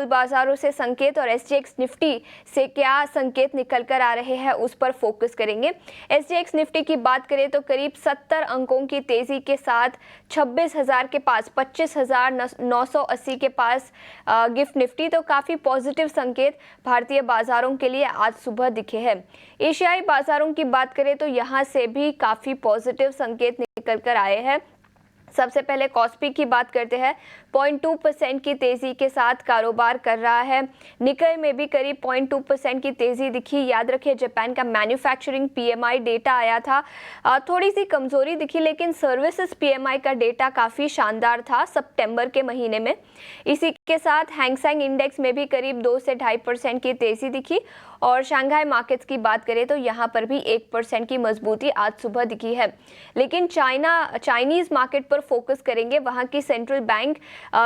बाजारों से संकेत और एसजीएक्स निफ्टी से क्या संकेत निकल कर आ रहे हैं उस पर फोकस करेंगे। एसजीएक्स निफ्टी की बात करें तो करीब 70 अंकों की तेजी के साथ 26,000 के पास, 25,980 के पास गिफ्ट निफ्टी, तो काफ़ी पॉजिटिव संकेत भारतीय बाजारों के लिए आज सुबह दिखे हैं। एशियाई बाजारों की बात करें तो यहाँ से भी काफ़ी पॉजिटिव संकेत निकल कर आए हैं। सबसे पहले कॉस्पी की बात करते हैं, 0.2% की तेजी के साथ कारोबार कर रहा है। निकाई में भी करीब 0.2% की तेजी दिखी। याद रखिए जापान का मैन्युफैक्चरिंग पीएमआई डेटा आया था, थोड़ी सी कमजोरी दिखी, लेकिन सर्विसेज पीएमआई का डेटा काफ़ी शानदार था सितंबर के महीने में। इसी के साथ हैंगसेंग इंडेक्स में भी करीब 2 से 2.5% की तेजी दिखी और शंघाई मार्केट्स की बात करें तो यहाँ पर भी 1% की मजबूती आज सुबह दिखी है। लेकिन चाइनीज मार्केट पर फोकस करेंगे। वहाँ की सेंट्रल बैंक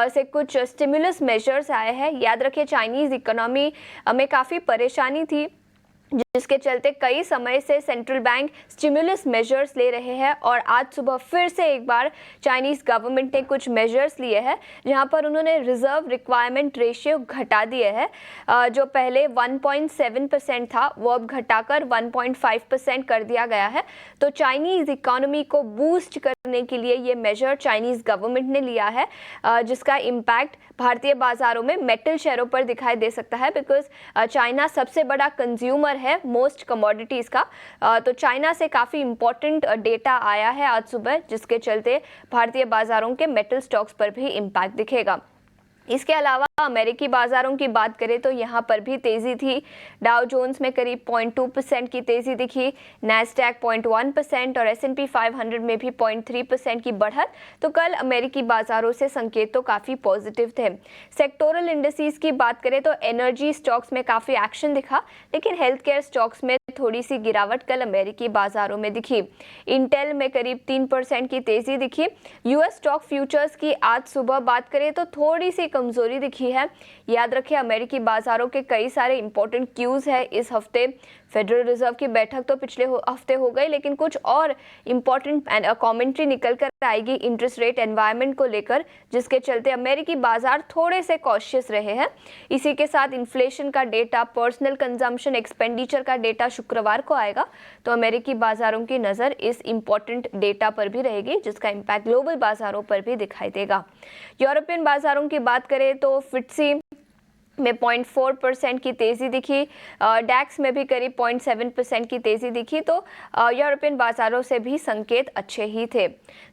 से कुछ स्टिमुलस मेजर्स आए हैं। याद रखिए चाइनीज इकोनॉमी में काफ़ी परेशानी थी, जिसके चलते कई समय से सेंट्रल बैंक स्टिमुलस मेजर्स ले रहे हैं और आज सुबह फिर से एक बार चाइनीज गवर्नमेंट ने कुछ मेजर्स लिए हैं, जहां पर उन्होंने रिजर्व रिक्वायरमेंट रेशियो घटा दिए हैं। जो पहले 1.7% था वो अब घटाकर 1.5% कर दिया गया है। तो चाइनीज इकोनॉमी को बूस्ट करने के लिए ये मेजर चाइनीज गवर्नमेंट ने लिया है, जिसका इम्पैक्ट भारतीय बाजारों में मेटल शेयरों पर दिखाई दे सकता है, बिकॉज चाइना सबसे बड़ा कंज्यूमर है मोस्ट कमोडिटीज का। तो चाइना से काफ़ी इंपॉर्टेंट डेटा आया है आज सुबह, जिसके चलते भारतीय बाजारों के मेटल स्टॉक्स पर भी इम्पैक्ट दिखेगा। इसके अलावा अमेरिकी बाजारों की बात करें तो यहाँ पर भी तेजी थी। डाउ जोन्स में करीब 0.2% की तेजी दिखी, नैस्डैक 0.1% और S&P 500 में भी 0.3% की बढ़त। तो कल अमेरिकी बाजारों से संकेत तो काफ़ी पॉजिटिव थे। सेक्टोरल इंडिसेस की बात करें तो एनर्जी स्टॉक्स में काफ़ी एक्शन दिखा, लेकिन हेल्थ केयर स्टॉक्स में थोड़ी सी गिरावट कल अमेरिकी बाजारों में दिखी। इंटेल में करीब 3% की तेजी दिखी। यूएस स्टॉक फ्यूचर्स की आज सुबह बात करें तो थोड़ी सी कमजोरी दिखी है। याद रखिए अमेरिकी बाजारों के कई सारे इंपॉर्टेंट क्यूज है इस हफ्ते। फेडरल रिजर्व की बैठक तो पिछले हफ्ते हो गई, लेकिन कुछ और इंपॉर्टेंट कमेंट्री निकल कर आएगी इंटरेस्ट रेट एनवायरनमेंट को लेकर, जिसके चलते अमेरिकी बाजार थोड़े से कॉशियस रहे हैं। इसी के साथ इन्फ्लेशन का डेटा, पर्सनल कंजम्पशन एक्सपेंडिचर का डेटा शुक्रवार को आएगा। तो अमेरिकी बाजारों की नज़र इस इंपॉर्टेंट डेटा पर भी रहेगी, जिसका इम्पैक्ट ग्लोबल बाजारों पर भी दिखाई देगा। यूरोपियन बाजारों की बात करें तो फिट्सी में 0.4% की तेजी दिखी, डैक्स में भी करीब 0.7% की तेजी दिखी। तो यूरोपियन बाजारों से भी संकेत अच्छे ही थे।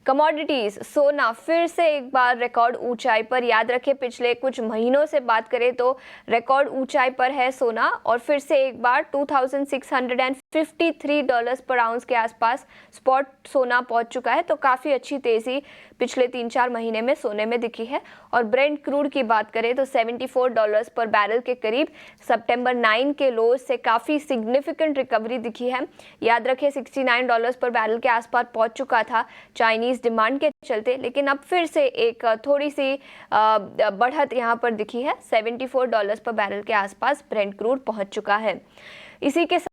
कमोडिटीज, सोना फिर से एक बार रिकॉर्ड ऊंचाई पर। याद रखें पिछले कुछ महीनों से बात करें तो रिकॉर्ड ऊंचाई पर है सोना, और फिर से एक बार $2,653 पर आउंस के आसपास स्पॉट सोना पहुंच चुका है। तो काफ़ी अच्छी तेजी पिछले 3-4 महीने में सोने में दिखी है। और ब्रेंट क्रूड की बात करें तो $74 पर बैरल के करीब सितंबर 9 के लो से काफ़ी सिग्निफिकेंट रिकवरी दिखी है। याद रखें $69 पर बैरल के आसपास पहुंच चुका था चाइनीज डिमांड के चलते, लेकिन अब फिर से एक थोड़ी सी बढ़त यहां पर दिखी है। $74 पर बैरल के आसपास ब्रेंट क्रूड पहुंच चुका है। इसी के